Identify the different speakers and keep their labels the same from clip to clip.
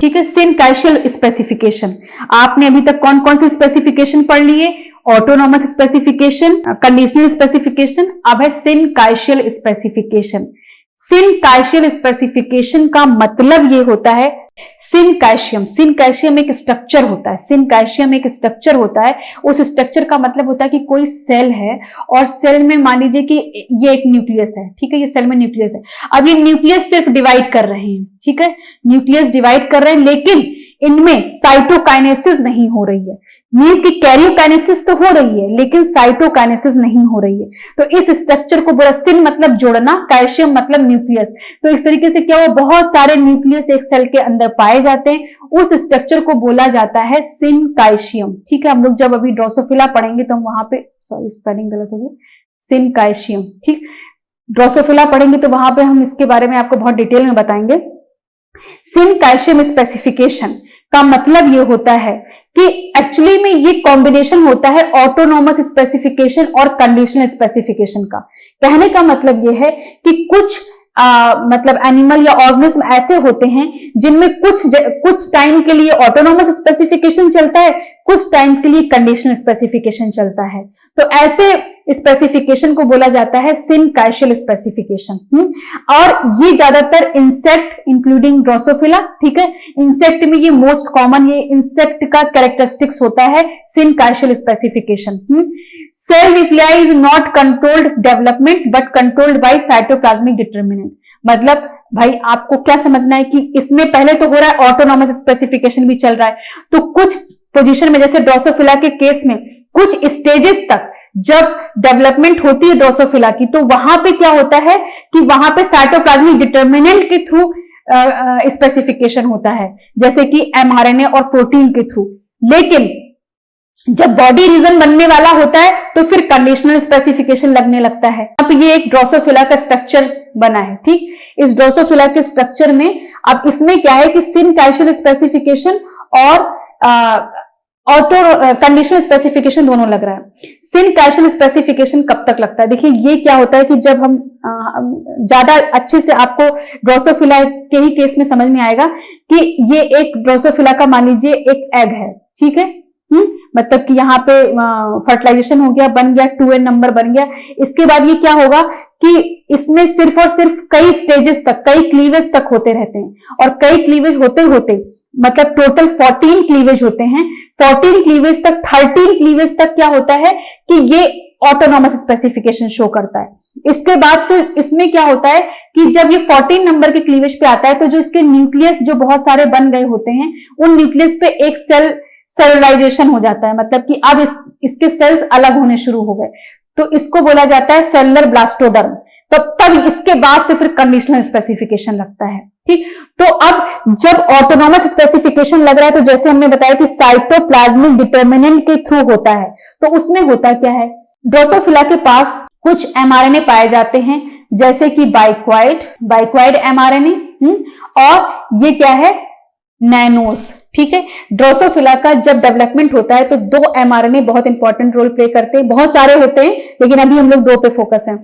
Speaker 1: ठीक है। Syncytial specification, आपने अभी तक कौन कौन से स्पेसिफिकेशन पढ़ लिए? ऑटोनॉमस स्पेसिफिकेशन, कंडीशनल स्पेसिफिकेशन, अब है सिनकाइशियल स्पेसिफिकेशन। सिनकाइशियल स्पेसिफिकेशन का मतलब ये होता है, सिनकाइशियम एक स्ट्रक्चर होता है, सिनकाइशियम एक स्ट्रक्चर होता है। उस स्ट्रक्चर का मतलब होता है कि कोई सेल है और सेल में मान लीजिए कि ये एक न्यूक्लियस है, ठीक है, ये सेल में न्यूक्लियस है। अब ये न्यूक्लियस सिर्फ डिवाइड कर रहे हैं, ठीक है, न्यूक्लियस डिवाइड कर रहे हैं, लेकिन इनमें साइटोकाइनेसिस नहीं हो रही है। मींस कि कैरियोकाइनेसिस तो हो रही है लेकिन साइटोकाइनेसिस नहीं हो रही है। तो इस स्ट्रक्चर को बोला, सिन मतलब जोड़ना, कैल्शियम मतलब न्यूक्लियस। तो इस तरीके से क्या हुआ, बहुत सारे न्यूक्लियस एक सेल के अंदर पाए जाते हैं, उस स्ट्रक्चर को बोला जाता है सिनकाइशियम। ठीक है, हम लोग जब अभी ड्रोसोफिला पढ़ेंगे तो हम वहां पे, सॉरी स्पेलिंग गलत हो गई, सिनकाइशियम, ठीक, ड्रोसोफिला पढ़ेंगे तो वहां पे हम इसके बारे में आपको बहुत डिटेल में बताएंगे। सिनकाइशियम स्पेसिफिकेशन का मतलब ये होता है कि एक्चुअली में ये कॉम्बिनेशन होता है ऑटोनॉमस स्पेसिफिकेशन और कंडीशनल स्पेसिफिकेशन का। कहने का मतलब ये है कि कुछ मतलब एनिमल या ऑर्गेनिज्म ऐसे होते हैं जिनमें कुछ टाइम के लिए ऑटोनॉमस स्पेसिफिकेशन चलता है, कुछ टाइम के लिए कंडीशनल स्पेसिफिकेशन चलता है। तो ऐसे स्पेसिफिकेशन को बोला जाता है सिनकाइशियल स्पेसिफिकेशन। और ये ज्यादातर इंसेक्ट इंक्लूडिंग ड्रोसोफिला, ठीक है, इंसेक्ट में ये मोस्ट कॉमन, ये इंसेक्ट का कैरेक्टरिस्टिक्स होता है syncytial specification. Cell nuclei is not controlled development but controlled by cytoplasmic determinant. मतलब भाई आपको क्या समझना है कि इसमें पहले तो हो रहा है ऑटोनॉमस स्पेसिफिकेशन भी चल रहा है, तो कुछ पोजीशन में जैसे ड्रोसोफिला के केस में कुछ स्टेजेस तक जब डेवलपमेंट होती है ड्रोसोफिला की, तो वहां पे क्या होता है कि वहां पे साइटोप्लाज्मिक डिटरमिनेंट के थ्रू स्पेसिफिकेशन होता है, जैसे कि एमआरएनए और प्रोटीन के थ्रू। लेकिन जब बॉडी रीजन बनने वाला होता है तो फिर कंडीशनल स्पेसिफिकेशन लगने लगता है। अब ये एक ड्रोसोफिला का स्ट्रक्चर बना है, ठीक, इस ड्रोसोफिला के स्ट्रक्चर में अब इसमें क्या है कि सिनकाइशियल स्पेसिफिकेशन और कंडीशनल स्पेसिफिकेशन दोनों लग रहा है। सिनकाइशियल स्पेसिफिकेशन कब तक लगता है? देखिए ये क्या होता है कि जब हम ज्यादा अच्छे से आपको ड्रोसोफिला के ही केस में समझ में आएगा कि ये एक ड्रोसोफिला का मान लीजिए एक एग है, ठीक है, मतलब कि यहाँ पे फर्टिलाइजेशन हो गया, बन गया 2n नंबर बन गया। इसके बाद ये क्या होगा कि इसमें सिर्फ और सिर्फ कई स्टेजेस तक, कई क्लीवेज तक होते रहते हैं, और कई क्लीवेज होते होते मतलब टोटल 14 क्लीवेज होते हैं। 14 क्लीवेज तक, 13 क्लीवेज तक क्या होता है कि ये ऑटोनॉमस स्पेसिफिकेशन शो करता है। इसके बाद फिर इसमें क्या होता है कि जब ये 14 नंबर के क्लीवेज पे आता है तो जो इसके न्यूक्लियस जो बहुत सारे बन गए होते हैं, उन न्यूक्लियस पे एक सेलुलाइजेशन हो जाता है, मतलब कि अब इसके सेल्स अलग होने शुरू हो गए, तो इसको बोला जाता है सेलुलर ब्लास्टोडर्म। तब इसके बाद से फिर कंडीशनल स्पेसिफिकेशन लगता है, ठीक। तो अब जब ऑटोनॉमस स्पेसिफिकेशन लग रहा है तो जैसे हमने बताया कि साइटोप्लाज्मिक डिटरमिनेंट के थ्रू होता है, तो उसमें होता क्या है, ड्रोसोफिला के पास कुछ एमआरएनए पाए जाते हैं जैसे कि बाइक्वाइड एमआरएनए, और ये क्या है, नैनोस, ठीक है। ड्रोसोफिला का जब डेवलपमेंट होता है तो 2 एमआरएनए बहुत इंपॉर्टेंट रोल प्ले करते हैं, बहुत सारे होते हैं लेकिन अभी हम लोग 2 पे फोकस हैं।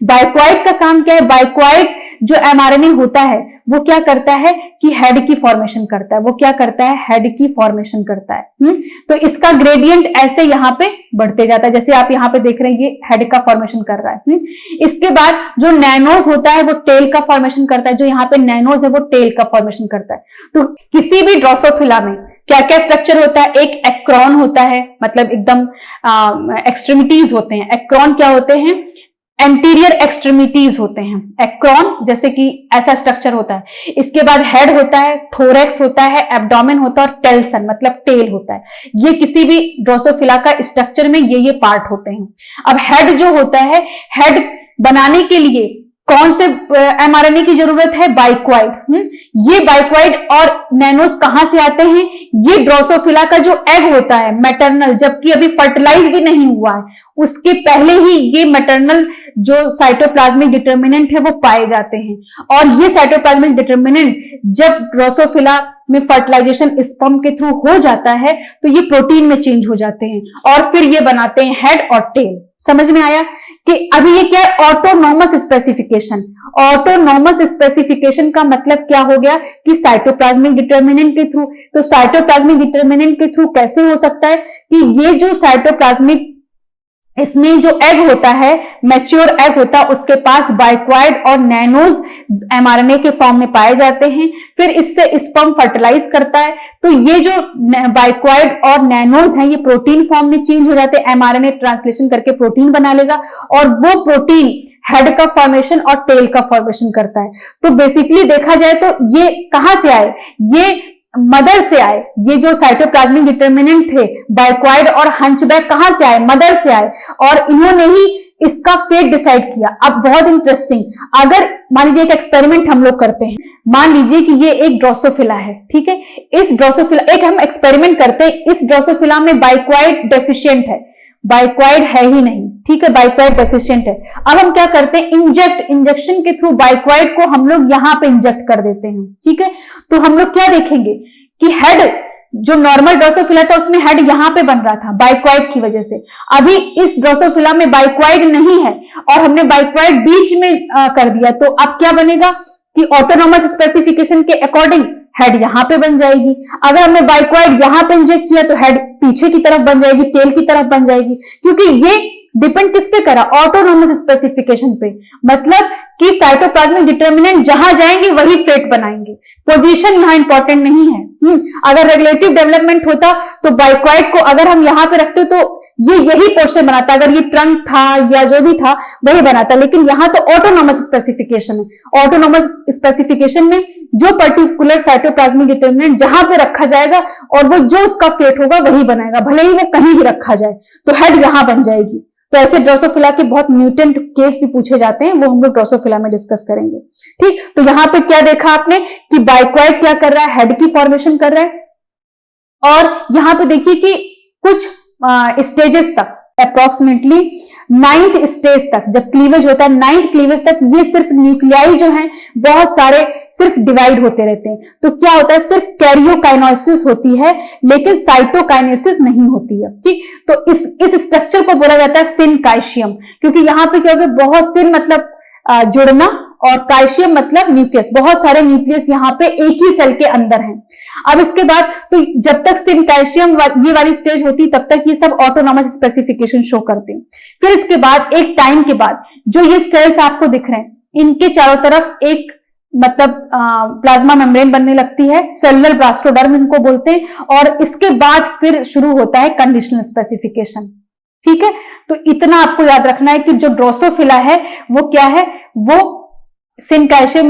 Speaker 1: बाइक्वाइड का काम क्या है, बाइक्वाइड जो एमआरएनए होता है वो क्या करता है कि हेड की फॉर्मेशन करता है, वो क्या करता है, हेड की फॉर्मेशन करता है। तो इसका ग्रेडियंट ऐसे यहां पे बढ़ते जाता है, जैसे आप यहां पे देख रहे हैं ये हेड का फॉर्मेशन कर रहा है। इसके बाद जो नैनोज होता है वो टेल का फॉर्मेशन करता है, जो यहाँ पे नैनोज है वो टेल का फॉर्मेशन करता है। तो किसी भी ड्रोसोफिला में क्या क्या स्ट्रक्चर होता है, एक एक्क्रॉन होता है, मतलब एकदम एक्सट्रीमिटीज होते हैं। एक्क्रॉन क्या होते हैं, एंटीरियर एक्सट्रीमिटीज होते हैं एक्क्रॉन, जैसे कि ऐसा स्ट्रक्चर होता है। इसके बाद हेड होता है, थोरैक्स होता है, एब्डोमेन होता है और टेल्सन मतलब टेल होता है। ये किसी भी ड्रोसोफिला का स्ट्रक्चर में ये पार्ट होते हैं। अब हेड जो होता है, हेड बनाने के लिए कौन से एमआरएनए की जरूरत है, बाइक्वाइड। ये बाइक्वाइड और नैनोस कहां से आते हैं, ये ड्रोसोफिला का जो एग होता है मैटरनल, जबकि अभी फर्टिलाइज भी नहीं हुआ है, उसके पहले ही ये मैटरनल जो साइटोप्लाज्मिक डिटर्मिनेंट है वो पाए जाते हैं। और ये साइटोप्लाज्मिक डिटर्मिनेंट जब ड्रोसोफिला में फर्टिलाइजेशन स्पर्म के थ्रू हो जाता है तो ये प्रोटीन में चेंज हो जाते हैं और फिर ये बनाते हैं हेड और टेल। समझ में आया कि अभी ये क्या है, ऑटोनॉमस स्पेसिफिकेशन। ऑटोनॉमस स्पेसिफिकेशन का मतलब क्या हो गया कि साइटोप्लाज्मिक डिटर्मिनेंट के थ्रू। तो साइटोप्लाज्मिक डिटर्मिनेंट के थ्रू कैसे हो सकता है कि ये जो साइटोप्लाज्मिक, इसमें जो एग होता है, मैच्योर एग होता है, उसके पास बाइक्वाइड और नैनोज एमआरएनए के फॉर्म में पाए जाते हैं। फिर इससे स्पर्म फर्टिलाइज करता है। तो ये जो बाइक्वाइड और नैनोज हैं ये प्रोटीन फॉर्म में चेंज हो जाते हैं, एमआरएनए ट्रांसलेशन करके प्रोटीन बना लेगा और वो प्रोटीन हेड का फॉर्मेशन और टेल का फॉर्मेशन करता है। तो बेसिकली देखा जाए तो ये कहां से आए, ये मदर से आए। ये जो साइटोप्लाज्मिक डिटर्मिनेंट थे बाइक्वाइड और हंचबैक कहां से आए, मदर से आए, और इन्होंने ही इसका फेट डिसाइड किया। अब बहुत इंटरेस्टिंग, अगर मान लीजिए एक एक्सपेरिमेंट हम लोग करते हैं, मान लीजिए कि ये एक ड्रोसोफिला है, ठीक है, इस ड्रोसोफिला, एक हम एक्सपेरिमेंट करते हैं, इस ड्रोसोफिला में बाइक्वाइड डेफिशिएंट है, बाइक्वाइड है ही नहीं, ठीक है, बाइक्वाइड डेफिशिएंट है। अब हम क्या करते हैं, इंजेक्शन के थ्रू बाइक्वाइड को हम लोग यहां पे इंजेक्ट कर देते हैं, ठीक है। तो हम लोग क्या देखेंगे कि हेड, जो नॉर्मल ड्रोसोफिला था उसमें हेड यहां पे बन रहा था बाइक्वाइड की वजह से। अभी इस ड्रोसोफिला में बाइक्वाइड नहीं है और हमने बाइक्वाइड बीच में कर दिया, तो अब क्या बनेगा कि ऑटोनॉमस स्पेसिफिकेशन के अकॉर्डिंग हेड यहां पे बन जाएगी। अगर हमने बाइक्वाइड यहां पे इंजेक्ट किया तो हेड पीछे की तरफ बन जाएगी, टेल की तरफ बन जाएगी, क्योंकि ये डिपेंड किस पे करा, ऑटोनॉमस स्पेसिफिकेशन पे। मतलब कि साइटोप्लाज्मिक डिटर्मिनेंट जहां जाएंगे वही फेट बनाएंगे, पोजीशन यहां इंपॉर्टेंट नहीं है। अगर रेगुलेटिव डेवलपमेंट होता तो बाइक्वाइड को अगर हम यहां पे रखते तो ये यही पोर्शन बनाता, अगर ये ट्रंक था या जो भी था वही बनाता, लेकिन यहां तो ऑटोनॉमस स्पेसिफिकेशन है। ऑटोनॉमस स्पेसिफिकेशन में जो पर्टिकुलर साइटोप्लाज्मिक डिटर्मिनेंट जहां पे रखा जाएगा और वो जो उसका फेट होगा वही बनाएगा, भले ही वो कहीं भी रखा जाए, तो हेड यहां बन जाएगी। तो ऐसे ड्रोसोफिला के बहुत म्यूटेंट केस भी पूछे जाते हैं, वो हम लोग ड्रोसोफिला में डिस्कस करेंगे, ठीक। तो यहां पे क्या देखा आपने कि बाइक्वाइड क्या कर रहा है, हेड की फॉर्मेशन कर रहा है। और यहां पे देखिए कि कुछ स्टेजेस तक, अप्रोक्सीमेटली 9th स्टेज तक जब क्लीवेज होता है, 9th क्लीवेज तक ये सिर्फ न्यूक्लियाई जो हैं बहुत सारे सिर्फ डिवाइड होते रहते हैं। तो क्या होता है, सिर्फ कैरियोकाइनेसिस होती है लेकिन साइटोकाइनेसिस नहीं होती है, ठीक। तो इस स्ट्रक्चर को बोला जाता है सिनकाइशियम, क्योंकि यहां पे क्या होगा, बहुत सिन मतलब जुड़ना और काइशियम मतलब न्यूक्लियस, बहुत सारे न्यूक्लियस यहाँ पे एक ही सेल के अंदर हैं। अब इसके बाद तो जब तक सिनकाइशियम ये वाली स्टेज होती तब तक ये सब ऑटोनॉमस स्पेसिफिकेशन शो करते हैं। फिर इसके बाद एक टाइम के बाद जो ये सेल्स आपको दिख रहे हैं, इनके चारों तरफ एक मतलब प्लाज्मा मेम्ब्रेन बनने लगती है, सेलुलर ब्लास्टोडर्म इनको बोलते हैं। और इसके बाद फिर शुरू होता है कंडीशनल स्पेसिफिकेशन, ठीक है। तो इतना आपको याद रखना है कि जो ड्रोसोफिला है वो क्या है, वो सिनकाइशियम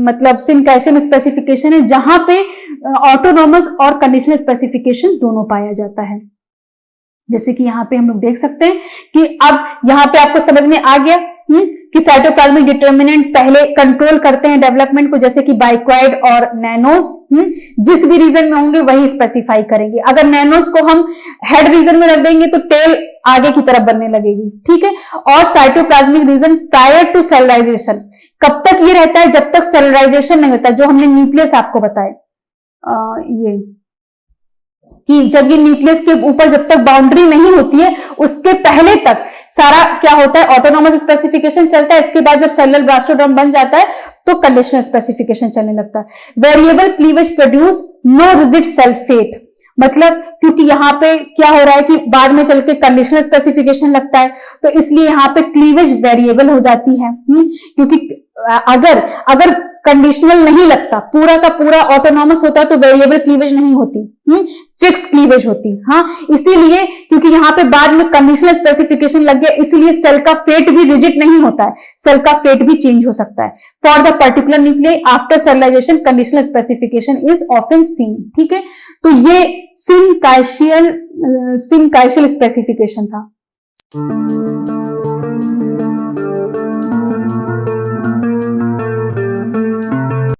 Speaker 1: मतलब सिनकाइशियम स्पेसिफिकेशन है, जहां पे ऑटोनॉमस और कंडीशनल स्पेसिफिकेशन दोनों पाया जाता है। जैसे कि यहां पे हम लोग देख सकते हैं कि अब यहां पे आपको समझ में आ गया कि साइटोप्लाज्मिक डिटर्मिनेंट पहले कंट्रोल करते हैं डेवलपमेंट को, जैसे कि बाइक्वाइड और नैनोज जिस भी रीजन में होंगे वही स्पेसिफाई करेंगे। अगर नैनोज को हम हेड रीजन में रख देंगे तो टेल आगे की तरफ बनने लगेगी, ठीक है। और साइटोप्लाज्मिक रीजन प्रायर टू सेलुलाइजेशन कब तक ये रहता है, जब तक सेलुलाइजेशन नहीं होता, जो हमने न्यूक्लियस आपको बताया ये कि जब ये न्यूक्लियस के ऊपर जब तक बाउंड्री नहीं होती है उसके पहले तक सारा क्या होता है, ऑटोनॉमस स्पेसिफिकेशन चलता है। इसके बाद जब सेलुलर ब्लास्टोडर्म बन जाता है तो कंडीशनल स्पेसिफिकेशन चलने लगता है। Variable cleavage produce no rigid cell fate, मतलब क्योंकि यहाँ पे क्या हो रहा है कि बाद में चल के कंडीशनल स्पेसिफिकेशन लगता है तो इसलिए यहाँ पे क्लीवेज वेरिएबल हो जाती है। क्योंकि अगर कंडीशनल नहीं लगता, पूरा का पूरा ऑटोनॉमस होता तो वेरिएबल क्लीवेज नहीं होती, फिक्स क्लीवेज होती। हाँ, इसीलिए क्योंकि यहाँ पे बाद में कंडीशनल स्पेसिफिकेशन लग गया, इसीलिए सेल का फेट भी रिजिड नहीं होता है, सेल का फेट भी चेंज हो सकता है। For the particular nuclei after cellularization conditional specification is often seen, ठीक है। तो ये सिनकाइशियल स्पेसिफिकेशन था।